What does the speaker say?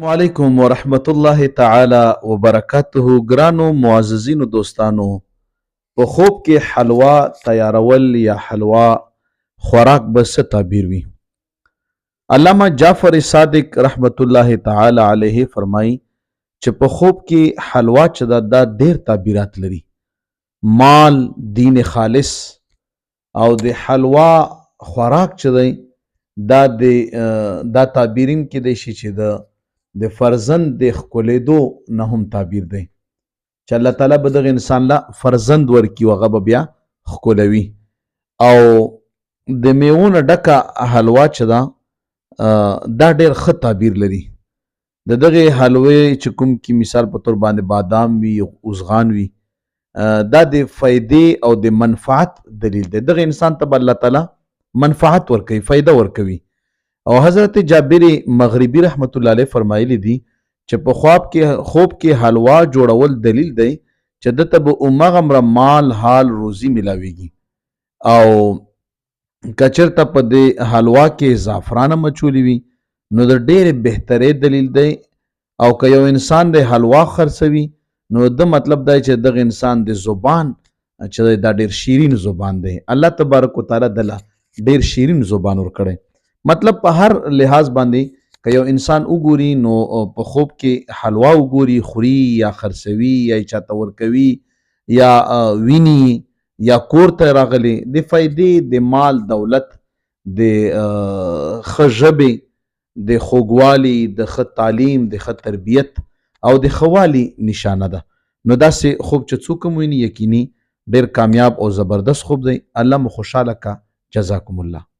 وعلیکم ورحمت الله تعالی وبرکاته. ګرانو معززینو دوستانو، په خوب کې حلوا تیارول یا حلوا خوراک به څه تعبیر وي؟ علامه جعفر صادق رحمت الله تعالی علیه فرمایي چې په خوب کې حلوا چې دا ډیر تعبیرات لري. مال، دین خالص او د حلوا خوراک چې دی دا تعبیرین کې دی چې د فرزند د ښکلیدو نه هم تعبیر دی چې الله تعالی به دغه انسان له فرزند ورکي او هغه به بیا ښکلوي. او د میوو نه ډکه حلوا چې دا ډېر ښه تعبیر لري. د دغې حلوې چې کوم کې مثال په طور باندې بادام وي، اوزغان وي، دا د فایدې او د منفعت دلیل دی. دغه انسان ته به الله تعالی منفعت ورکوي، فایده ورکوي. او حضرت جابر مغربي رحمت الله علیه فرمایلی دي چې په خوب کې حلوا جوړول دلیل دی چې دته به هماغومره مال، حال، روزي ملاویږي. او که چېرته په دې حلوا کې زعفران هم اچولی وي نو د ډېرې بهترۍ دلیل دی. او که یو انسان د حلوا خرڅوي نو د مطلب دی چې دغه انسان د زبان چې دا ډېر شیرین زبان دی. الله تبارک وتعالی دله ډېر شیرین زبان ورکړی. مطلب په هر لحاظ باندې که یو انسان وګوري نو په خوب کې حلوا وګوري، خوري یا خرڅوي یا چاته ورکوي یا ویني یا کور ته راغلی، د فایدې، د مال، دولت، د ښه ژبې، د خوږوالي، د ښه تعلیم، د ښه تربیت او د ښه والي نشانه ده. نو داسې خوب چې څوک هم ویني یقیني ډېر کامیاب او زبردست خوب دی. الله مو خوشحاله کا. جزاکم الله.